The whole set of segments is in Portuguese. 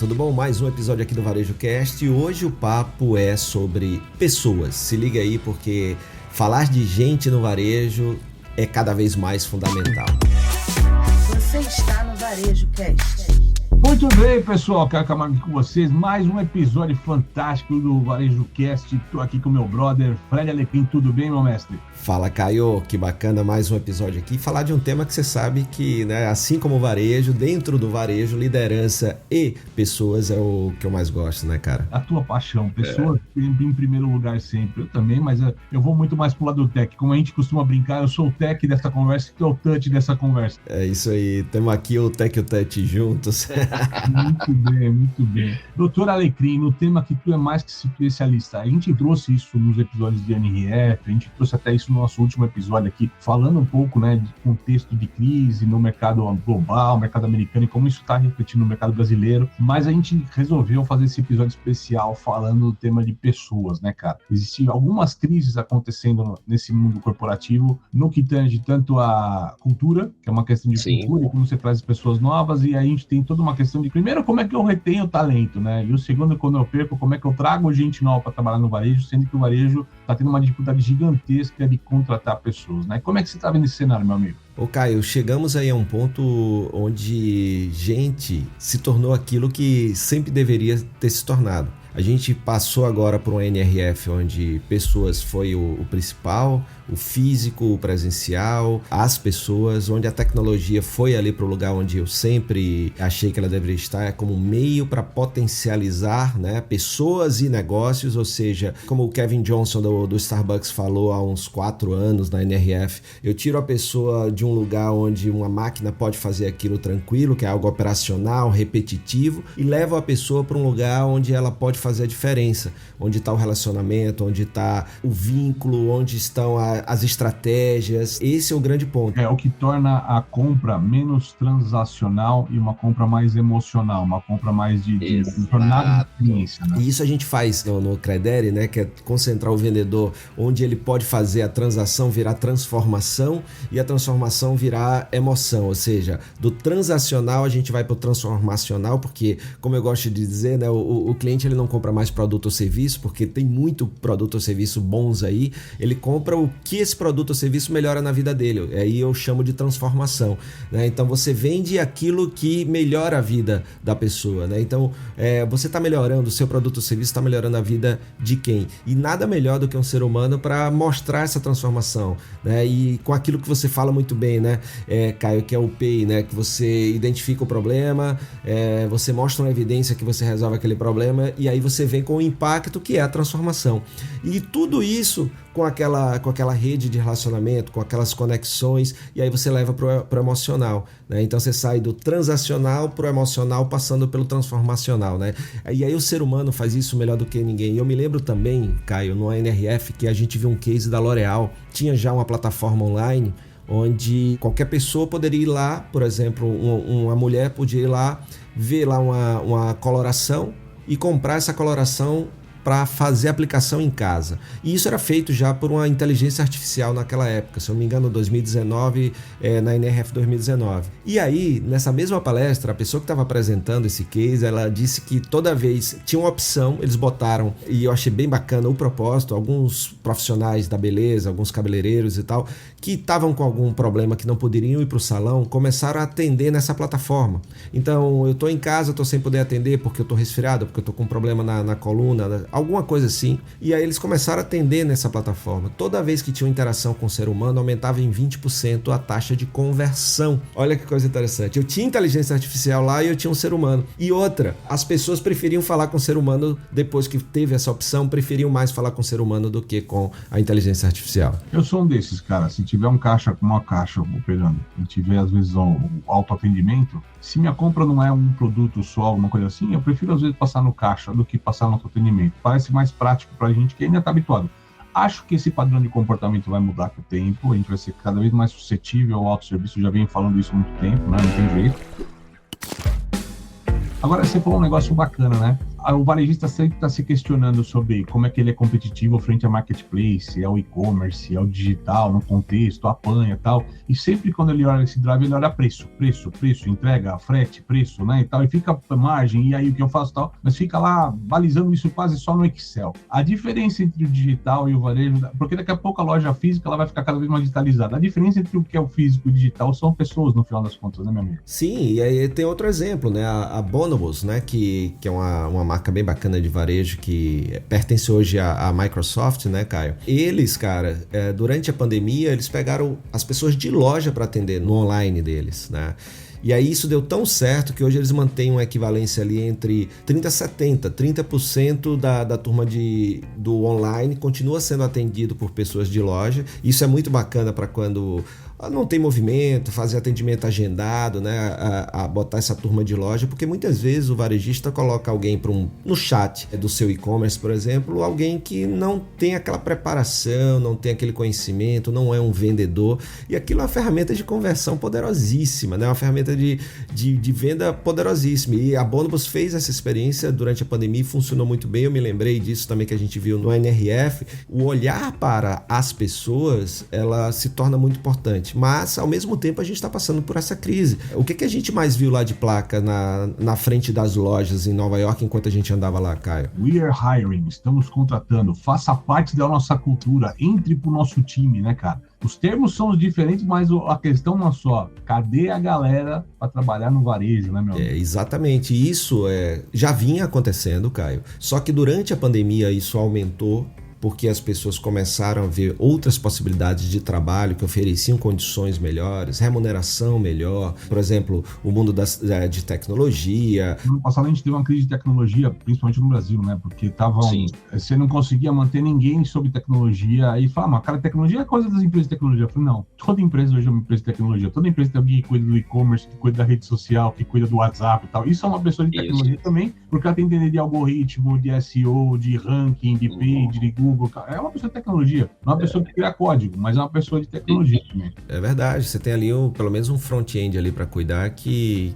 tudo bom? Mais um episódio aqui do Varejo Cast e hoje o papo é sobre pessoas. Se liga aí porque falar de gente no varejo é cada vez mais fundamental. Você está no Varejo Cast. Muito bem, pessoal, Caio Camargo aqui com vocês, mais um episódio fantástico do Varejo Cast. Estou aqui com meu brother, Fred Alecrim. Tudo bem, meu mestre? Fala, Caio, que bacana, mais um episódio aqui. Falar de um tema que você sabe que, né, assim como o varejo, dentro do varejo, liderança e pessoas é o que eu mais gosto, né, cara? A tua paixão, pessoas em primeiro lugar sempre. Eu também, mas eu vou muito mais pro lado do tech. Como a gente costuma brincar, eu sou o tech dessa conversa e tu é o touch dessa conversa. É isso aí, temos aqui o tech e o touch juntos. Muito bem, muito bem. Doutor Alecrim, no tema que tu é mais que especialista, a gente trouxe isso nos episódios de NRF, a gente trouxe até isso no nosso último episódio aqui, falando um pouco, né, de contexto de crise no mercado global, mercado americano e como isso está refletindo no mercado brasileiro, mas a gente resolveu fazer esse episódio especial falando do tema de pessoas, né, cara? Existem algumas crises acontecendo nesse mundo corporativo, no que tange tanto a cultura, que é uma questão de cultura, e como você traz pessoas novas, e aí a gente tem toda uma questão de, primeiro, como é que eu retenho o talento, né? E o segundo, quando eu perco, como é que eu trago gente nova para trabalhar no varejo, sendo que o varejo está tendo uma dificuldade gigantesca de contratar pessoas, né? Como é que você está vendo esse cenário, meu amigo? Ô Caio, chegamos aí a um ponto onde gente se tornou aquilo que sempre deveria ter se tornado. A gente passou agora por um NRF onde pessoas foi o principal, o físico, o presencial, as pessoas, onde a tecnologia foi ali para o lugar onde eu sempre achei que ela deveria estar, como meio para potencializar, né, pessoas e negócios, ou seja, como o Kevin Johnson do Starbucks falou há uns 4 anos na NRF, eu tiro a pessoa de um lugar onde uma máquina pode fazer aquilo tranquilo, que é algo operacional, repetitivo, e levo a pessoa para um lugar onde ela pode fazer a diferença, onde está o relacionamento, onde está o vínculo, onde estão as estratégias. Esse é o grande ponto. É o que torna a compra menos transacional e uma compra mais emocional, uma compra mais de jornada de experiência, né? E isso a gente faz no Credere, né, que é concentrar o vendedor onde ele pode fazer a transação virar transformação e a transformação virar emoção, ou seja, do transacional a gente vai para o transformacional, porque, como eu gosto de dizer, né, o cliente ele não compra mais produto ou serviço, porque tem muito produto ou serviço bons aí, ele compra o que esse produto ou serviço melhora na vida dele, aí eu chamo de transformação, né? Então você vende aquilo que melhora a vida da pessoa, né? Então você está melhorando, o seu produto ou serviço está melhorando a vida de quem? E nada melhor do que um ser humano para mostrar essa transformação, né? E com aquilo que você fala muito bem, né, Caio, que é o PEI, né? Que você identifica o problema, você mostra uma evidência que você resolve aquele problema e aí você vem com o impacto que é a transformação. E tudo isso com aquela rede de relacionamento, com aquelas conexões, e aí você leva para o emocional, né? Então você sai do transacional para o emocional, passando pelo transformacional, né? E aí o ser humano faz isso melhor do que ninguém. E eu me lembro também, Caio, no NRF, que a gente viu um case da L'Oréal, tinha já uma plataforma online onde qualquer pessoa poderia ir lá, por exemplo, uma mulher podia ir lá, ver lá uma coloração e comprar essa coloração para fazer a aplicação em casa. E isso era feito já por uma inteligência artificial naquela época, se eu não me engano, 2019, na NRF 2019. E aí, nessa mesma palestra, a pessoa que estava apresentando esse case, ela disse que toda vez tinha uma opção, eles botaram, e eu achei bem bacana o propósito, alguns profissionais da beleza, alguns cabeleireiros e tal, que estavam com algum problema que não poderiam ir para o salão, começaram a atender nessa plataforma. Então, eu estou em casa, estou sem poder atender porque eu estou resfriado, porque eu estou com um problema na coluna, alguma coisa assim, e aí eles começaram a atender nessa plataforma. Toda vez que tinha uma interação com o ser humano, aumentava em 20% a taxa de conversão. Olha que coisa interessante. Eu tinha inteligência artificial lá e eu tinha um ser humano. E outra, as pessoas preferiam falar com o ser humano depois que teve essa opção, preferiam mais falar com o ser humano do que com a inteligência artificial. Eu sou um desses, cara. Se tiver uma caixa operando, e tiver às vezes o autoatendimento, se minha compra não é um produto só, alguma coisa assim, eu prefiro às vezes passar no caixa do que passar no autoatendimento. Parece mais prático pra gente que ainda está habituado. Acho que esse padrão de comportamento vai mudar com o tempo, a gente vai ser cada vez mais suscetível ao autosserviço, eu já venho falando isso há muito tempo, né? Não tem jeito. Agora você falou um negócio bacana, né? o varejista sempre está se questionando sobre como é que ele é competitivo frente a marketplace, é o e-commerce, é o digital, no contexto, apanha e tal. E sempre quando ele olha esse drive, ele olha preço, entrega, frete, preço, né, e tal, e fica margem, e aí o que eu faço tal, mas fica lá balizando isso quase só no Excel. A diferença entre o digital e o varejo, porque daqui a pouco a loja física ela vai ficar cada vez mais digitalizada. A diferença entre o que é o físico e o digital são pessoas, no final das contas, né, meu amigo? Sim, e aí tem outro exemplo, né, a Bonobos, né, que é uma marca bem bacana de varejo que pertence hoje à Microsoft, né, Caio? Eles, cara, durante a pandemia, eles pegaram as pessoas de loja para atender no online deles, né? E aí isso deu tão certo que hoje eles mantêm uma equivalência ali entre 30% e 70%. 30% da turma do online continua sendo atendido por pessoas de loja. Isso é muito bacana para quando não tem movimento, fazer atendimento agendado, né, a botar essa turma de loja, porque muitas vezes o varejista coloca alguém no chat do seu e-commerce, por exemplo, alguém que não tem aquela preparação, não tem aquele conhecimento, não é um vendedor, e aquilo é uma ferramenta de conversão poderosíssima, né, uma ferramenta de venda poderosíssima, e a Bonobos fez essa experiência durante a pandemia e funcionou muito bem. Eu me lembrei disso também que a gente viu no NRF, o olhar para as pessoas, ela se torna muito importante. Mas, ao mesmo tempo, a gente está passando por essa crise. O que a gente mais viu lá de placa na frente das lojas em Nova York enquanto a gente andava lá, Caio? We are hiring, estamos contratando, faça parte da nossa cultura, entre pro nosso time, né, cara? Os termos são diferentes, mas a questão não é só, cadê a galera para trabalhar no varejo, né, meu amigo? Exatamente, isso já vinha acontecendo, Caio. Só que durante a pandemia isso aumentou, porque as pessoas começaram a ver outras possibilidades de trabalho que ofereciam condições melhores, remuneração melhor, por exemplo, o mundo de tecnologia. No ano passado a gente teve uma crise de tecnologia, principalmente no Brasil, né? Porque você não conseguia manter ninguém sobre tecnologia, aí fala, mas cara, tecnologia é coisa das empresas de tecnologia. Eu falei, não, toda empresa hoje é uma empresa de tecnologia, toda empresa tem alguém que cuida do e-commerce, que cuida da rede social, que cuida do WhatsApp e tal. Isso é uma pessoa de tecnologia também, porque ela tem que entender de algoritmo, de SEO, de ranking, de page, de Google. É uma pessoa de tecnologia, não é uma pessoa que cria código, mas é uma pessoa de tecnologia também. É verdade, você tem ali pelo menos um front-end ali para cuidar que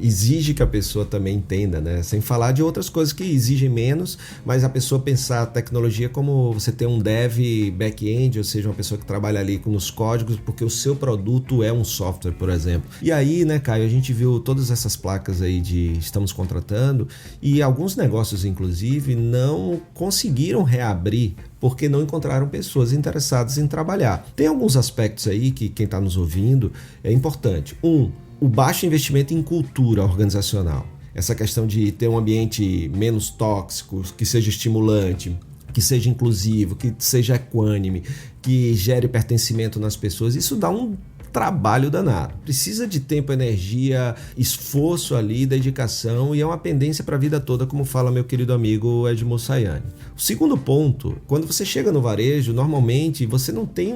exige que a pessoa também entenda, né? Sem falar de outras coisas que exigem menos, mas a pessoa pensar a tecnologia como você ter um dev back-end, ou seja, uma pessoa que trabalha ali nos códigos, porque o seu produto é um software, por exemplo. E aí, né, Caio, a gente viu todas essas placas aí de estamos contratando e alguns negócios, inclusive, não conseguiram reabrir porque não encontraram pessoas interessadas em trabalhar. Tem alguns aspectos aí que quem está nos ouvindo é importante. O baixo investimento em cultura organizacional. Essa questão de ter um ambiente menos tóxico, que seja estimulante, que seja inclusivo, que seja equânime, que gere pertencimento nas pessoas. Isso dá um trabalho danado. Precisa de tempo, energia, esforço ali, dedicação, e é uma pendência para a vida toda, como fala meu querido amigo Edmo Sayane. O segundo ponto, quando você chega no varejo, normalmente você não tem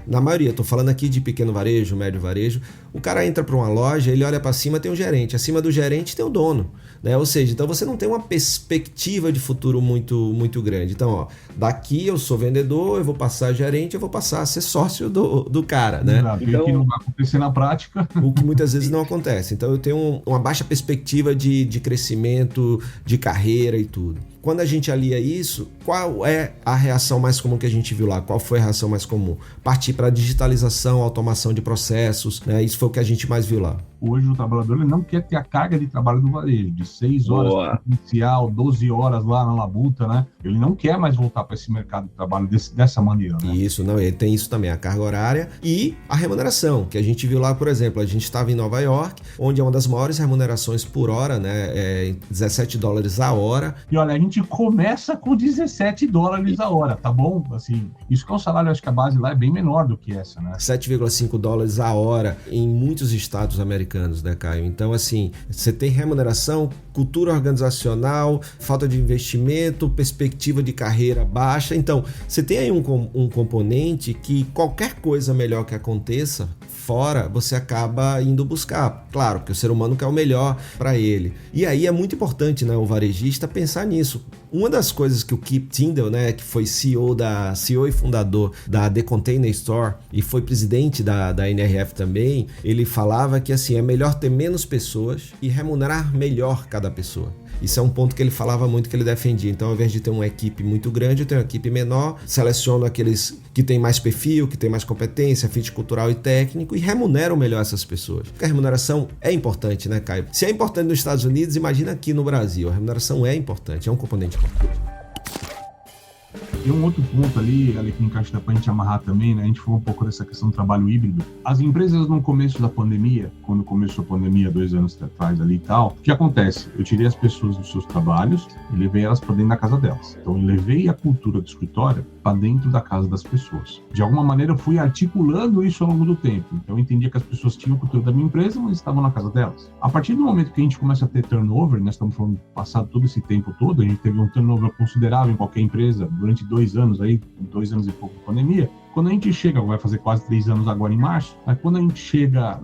na maioria, estou falando aqui de pequeno varejo, médio varejo, o cara entra para uma loja, ele olha para cima, tem um gerente, acima do gerente tem o dono, né? Ou seja, então você não tem uma perspectiva de futuro muito, muito grande. Então, daqui eu sou vendedor, eu vou passar a gerente, eu vou passar a ser sócio do cara, né? Então, que não vai acontecer na prática. O que muitas vezes não acontece. Então eu tenho uma baixa perspectiva de crescimento, de carreira e tudo. Quando a gente alia isso, qual é a reação mais comum que a gente viu lá? Qual foi a reação mais comum? Partir para a digitalização, automação de processos, né? Isso foi o que a gente mais viu lá. Hoje o trabalhador ele não quer ter a carga de trabalho do varejo, de 6 horas inicial, 12 horas lá na labuta, né? Ele não quer mais voltar para esse mercado de trabalho dessa maneira, né? Isso, não, ele tem isso também, a carga horária e a remuneração, que a gente viu lá, por exemplo, a gente estava em Nova York, onde é uma das maiores remunerações por hora, né? $17 a hora. E olha, a gente começa com $17 a hora, tá bom? Assim, isso que é um salário, acho que a base lá é bem menor do que essa, né? $7,5 a hora em muitos estados americanos, né, Caio? Então, assim, você tem remuneração, cultura organizacional, falta de investimento, perspectiva de carreira baixa. Então, você tem aí um componente que qualquer coisa melhor que aconteça fora, você acaba indo buscar. Claro que o ser humano quer o melhor para ele. E aí é muito importante, né, o varejista pensar nisso. Uma das coisas que o Kip Tindall, né, que foi CEO e fundador da The Container Store e foi presidente da NRF também, ele falava que assim, é melhor ter menos pessoas e remunerar melhor cada pessoa. Isso é um ponto que ele falava muito, que ele defendia. Então, ao invés de ter uma equipe muito grande, eu tenho uma equipe menor, seleciono aqueles que têm mais perfil, que têm mais competência, fit cultural e técnico, e remuneram melhor essas pessoas. Porque a remuneração é importante, né, Caio? Se é importante nos Estados Unidos, imagina aqui no Brasil. A remuneração é importante, é um componente importante. E um outro ponto ali que encaixa pra gente amarrar também, né? A gente falou um pouco dessa questão do trabalho híbrido. As empresas no começo da pandemia, quando começou a pandemia 2 anos atrás ali e tal, o que acontece? Eu tirei as pessoas dos seus trabalhos e levei elas para dentro da casa delas. Então eu levei a cultura do escritório para dentro da casa das pessoas. De alguma maneira eu fui articulando isso ao longo do tempo. Então eu entendia que as pessoas tinham a cultura da minha empresa, mas estavam na casa delas. A partir do momento que a gente começa a ter turnover, nós estamos falando passado todo esse tempo todo, a gente teve um turnover considerável em qualquer empresa durante 2 anos aí, 2 anos e pouco de pandemia. Quando a gente chega, vai fazer quase 3 anos agora em março, mas quando a gente chega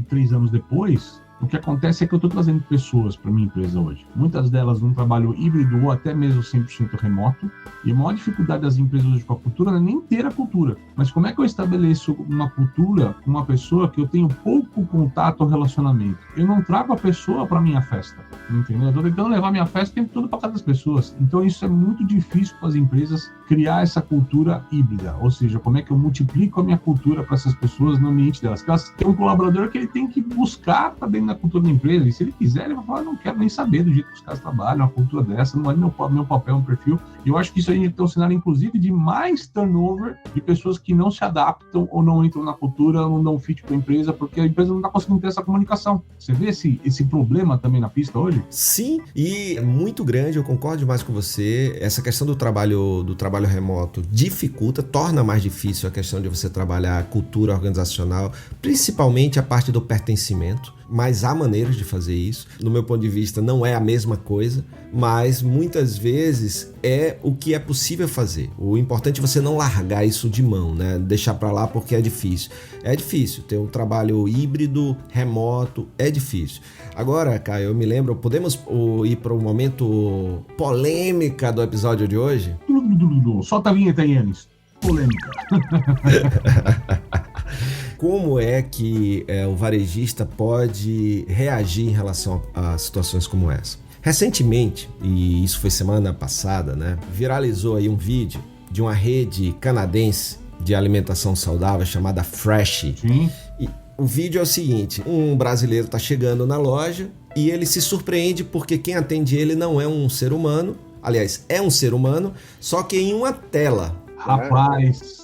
3 anos depois, o que acontece é que eu estou trazendo pessoas para minha empresa hoje. Muitas delas num trabalho híbrido ou até mesmo 100% remoto. E a maior dificuldade das empresas hoje com a cultura não é nem ter a cultura. Mas como é que eu estabeleço uma cultura com uma pessoa que eu tenho pouco contato ou relacionamento? Eu não trago a pessoa para minha festa, entendeu? Eu estou tentando levar minha festa o tempo todo para casa das pessoas. Então isso é muito difícil para as empresas criar essa cultura híbrida. Ou seja, como é que eu multiplico a minha cultura para essas pessoas no ambiente delas? Porque elas têm um colaborador que ele tem que buscar para dentro da cultura da empresa, e se ele quiser, ele vai falar, não quero nem saber do jeito que os caras trabalham, a cultura dessa, não é meu papel, meu perfil. E eu acho que isso aí tem um cenário, inclusive, de mais turnover de pessoas que não se adaptam ou não entram na cultura, não dão fit com a empresa, porque a empresa não está conseguindo ter essa comunicação. Você vê esse problema também na pista hoje? Sim, e é muito grande, eu concordo demais com você. Essa questão do trabalho remoto dificulta, torna mais difícil a questão de você trabalhar a cultura organizacional, principalmente a parte do pertencimento. Mas há maneiras de fazer isso. No meu ponto de vista, não é a mesma coisa, mas muitas vezes é o que é possível fazer. O importante é você não largar isso de mão, né? Deixar para lá porque é difícil. É difícil ter um trabalho híbrido, remoto, é difícil. Agora, Caio, eu me lembro, podemos ir para o momento polêmica do episódio de hoje? Solta a vinheta aí, Yanis. Polêmica. Como é que o varejista pode reagir em relação a situações como essa? Recentemente, e isso foi semana passada, né, viralizou aí um vídeo de uma rede canadense de alimentação saudável chamada Fresh. Sim. E o vídeo é o seguinte: um brasileiro está chegando na loja e ele se surpreende porque quem atende ele não é um ser humano. Aliás, é um ser humano, só que em uma tela. Rapaz...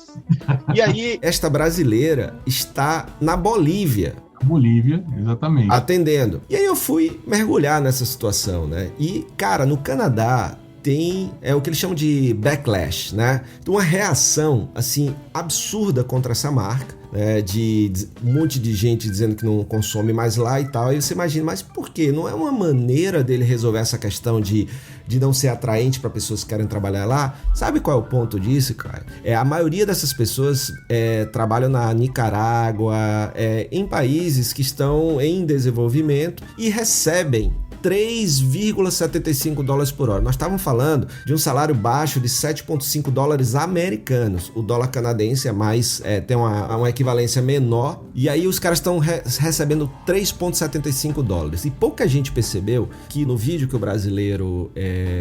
E aí, esta brasileira está na Bolívia. Bolívia, exatamente. Atendendo. E aí eu fui mergulhar nessa situação, né? E, cara, no Canadá tem o que eles chamam de backlash, né? Uma reação, assim, absurda contra essa marca, né? De um monte de gente dizendo que não consome mais lá e tal. Aí você imagina, mas por quê? Não é uma maneira dele resolver essa questão de não ser atraente para pessoas que querem trabalhar lá? Sabe qual é o ponto disso, cara? A maioria dessas pessoas trabalham na Nicarágua, em países que estão em desenvolvimento e recebem $3,75 por hora. Nós estávamos falando de um salário baixo de $7,5 americanos. O dólar canadense é mais, tem uma equivalência menor, e aí os caras estão recebendo $3,75. E pouca gente percebeu que no vídeo que o brasileiro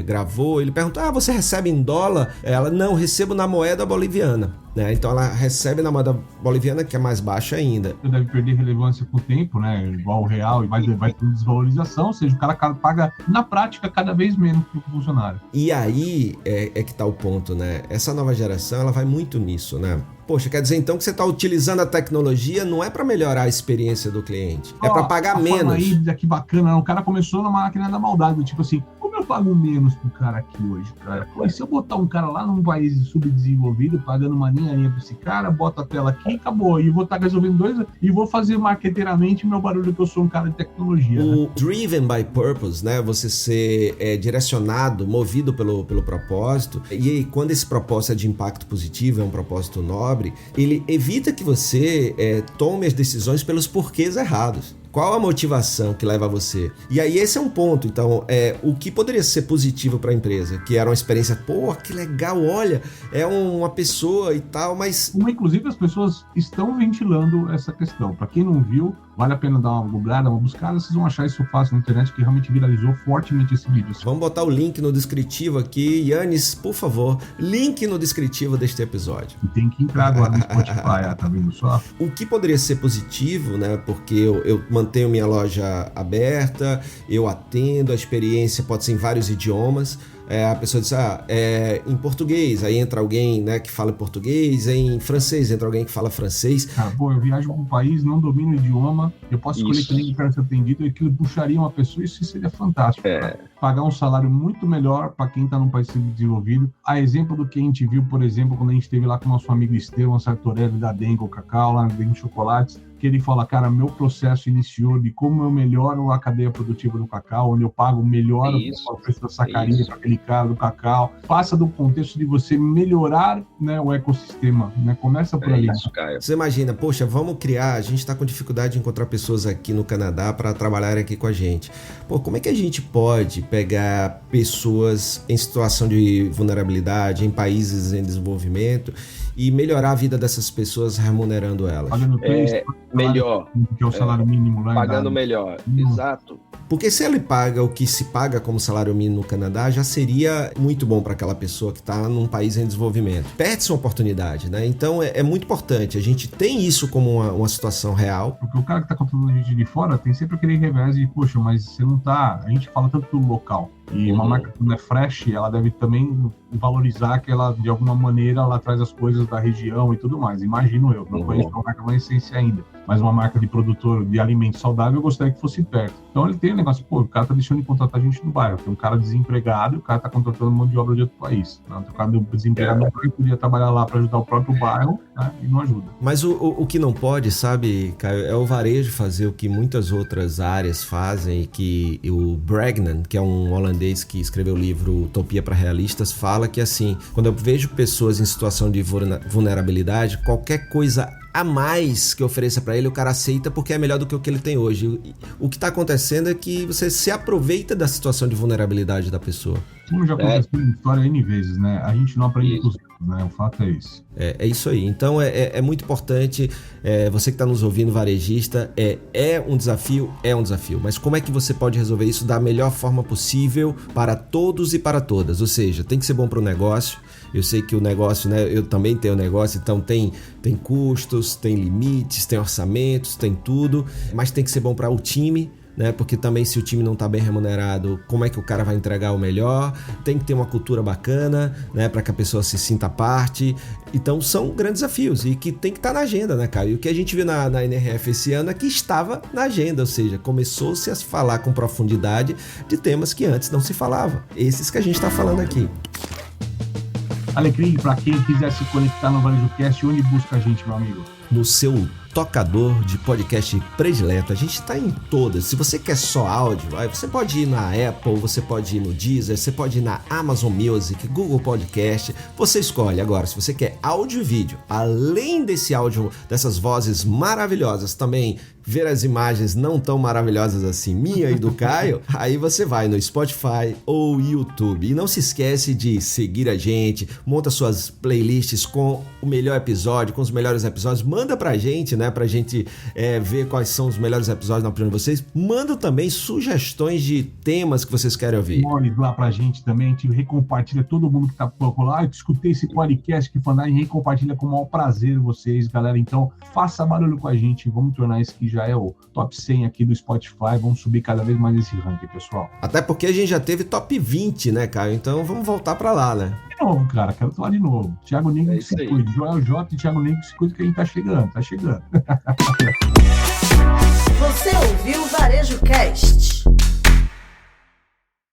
gravou, ele perguntou: você recebe em dólar? Ela: não, recebo na moeda boliviana. Então ela recebe na moeda boliviana, que é mais baixa ainda. Deve perder relevância com o tempo, né? Igual o real, e vai ter desvalorização, ou seja, o cara paga na prática cada vez menos para o funcionário. E aí é que tá o ponto, né? Essa nova geração, ela vai muito nisso, né? Poxa, quer dizer então que você está utilizando a tecnologia não é para melhorar a experiência do cliente, é para pagar menos. Aí, que bacana, o cara começou na máquina da maldade, tipo assim, como eu pago menos pro cara aqui hoje, cara? Pô, se eu botar um cara lá num país subdesenvolvido, pagando uma linha pra esse cara, bota a tela aqui e acabou. E vou estar resolvendo e vou fazer marqueteiramente meu barulho, que eu sou um cara de tecnologia. O né? driven by purpose, né? Você ser direcionado, movido pelo propósito. E aí, quando esse propósito é de impacto positivo, é um propósito nobre, ele evita que você tome as decisões pelos porquês errados. Qual a motivação que leva a você? E aí esse é um ponto. Então, o que poderia ser positivo para a empresa, que era uma experiência, pô, que legal, olha, é uma pessoa e tal, mas... Inclusive, as pessoas estão ventilando essa questão. Para quem não viu, Vale a pena dar uma googlada, uma buscada, vocês vão achar isso fácil na internet, que realmente viralizou fortemente esse vídeo. Vamos botar o link no descritivo aqui. Yannis, por favor, link no descritivo deste episódio. E tem que entrar agora no Spotify, tá vendo só? O que poderia ser positivo, né? Porque eu mantenho minha loja aberta, eu atendo, a experiência pode ser em vários idiomas. A pessoa diz, em português, aí entra alguém, né, que fala português, em francês entra alguém que fala francês. Eu viajo para um país, não domino o idioma, eu posso escolher que língua eu quero ser atendido, e aquilo puxaria uma pessoa, isso seria fantástico. Pagar um salário muito melhor para quem está num país desenvolvido. A exemplo do que a gente viu, por exemplo, quando a gente esteve lá com o nosso amigo Esteban Sartorelli da Dengo Cacau, lá na Dengo Chocolates, que ele fala, cara, meu processo iniciou de como eu melhoro a cadeia produtiva do cacau, onde eu pago melhor o preço da sacarina para aquele cara do cacau. Passa do contexto de você melhorar, né, o ecossistema, né? Começa por ali. Isso, Caio. Você imagina, poxa, vamos criar, a gente está com dificuldade de encontrar pessoas aqui no Canadá para trabalhar aqui com a gente. Pô, como é que a gente pode pegar pessoas em situação de vulnerabilidade, em países em desenvolvimento, e melhorar a vida dessas pessoas remunerando elas? Pagando melhor. Que é o salário mínimo lá. Pagando melhor, exato. Porque se ele paga o que se paga como salário mínimo no Canadá, já seria muito bom para aquela pessoa que está num país em desenvolvimento. Perde-se uma oportunidade, né? Então é muito importante. A gente tem isso como uma situação real. Porque o cara que está contratando a gente de fora tem sempre aquele revés de, poxa, mas você não tá... A gente fala tanto do local. E uma marca que não é fresh, ela deve também valorizar que ela, de alguma maneira, ela traz as coisas da região e tudo mais. Imagino eu. Não conheço uma marca na essência ainda. Mas uma marca de produtor de alimentos saudável, eu gostaria que fosse perto. Então ele tem um negócio, o cara tá deixando de contratar gente do bairro. Tem um cara desempregado e o cara tá contratando mão de obra de outro país. Né? O cara desempregado não podia trabalhar lá para ajudar o próprio bairro, né? E não ajuda. Mas o que não pode, sabe, Caio, é o varejo fazer o que muitas outras áreas fazem, e que o Bregman, que é um holandês que escreveu o livro Utopia para Realistas, fala que assim, quando eu vejo pessoas em situação de vulnerabilidade, qualquer coisa a mais que ofereça para ele, o cara aceita porque é melhor do que o que ele tem hoje. O que está acontecendo é que você se aproveita da situação de vulnerabilidade da pessoa. Como já aconteceu na história N vezes, né? A gente não aprende com os erros, né? O fato é isso. É isso aí. Então é muito importante, você que está nos ouvindo, varejista, é um desafio, mas como é que você pode resolver isso da melhor forma possível para todos e para todas? Ou seja, tem que ser bom para o negócio. Eu sei que o negócio, né? Eu também tenho negócio, então tem custos, tem limites, tem orçamentos, tem tudo, mas tem que ser bom para o time, né? Porque também se o time não está bem remunerado, como é que o cara vai entregar o melhor? Tem que ter uma cultura bacana, né? Para que a pessoa se sinta parte. Então são grandes desafios e que tem que estar na agenda, né, Caio? E o que a gente viu na NRF esse ano é que estava na agenda, ou seja, começou-se a falar com profundidade de temas que antes não se falava. Esses que a gente está falando aqui. Alecrim, para quem quiser se conectar no VarejoCast, onde busca a gente, meu amigo? No seu tocador de podcast predileto. A gente está em todas. Se você quer só áudio, você pode ir na Apple, você pode ir no Deezer, você pode ir na Amazon Music, Google Podcast. Você escolhe. Agora, se você quer áudio e vídeo, além desse áudio, dessas vozes maravilhosas, também ver as imagens não tão maravilhosas assim, minha e do Caio, aí você vai no Spotify ou YouTube. E não se esquece de seguir a gente, monta suas playlists com o melhor episódio, com os melhores episódios, manda pra gente, né, pra gente ver quais são os melhores episódios na opinião de vocês. Manda também sugestões de temas que vocês querem ouvir. Mole lá pra gente também, a gente recompartilha, todo mundo que tá por lá. Eu escutei esse podcast que fantástico, a gente recompartilha com o maior prazer vocês, galera. Então, faça barulho com a gente, vamos tornar isso que já é o top 100 aqui do Spotify, vamos subir cada vez mais esse ranking, pessoal. Até porque a gente já teve top 20, né, Caio? Então vamos voltar pra lá, né? De novo, cara, quero falar de novo. Thiago Nigro que se cuide, Joel J e Thiago Nigro que se cuide, que a gente tá chegando. Você ouviu o VarejoCast?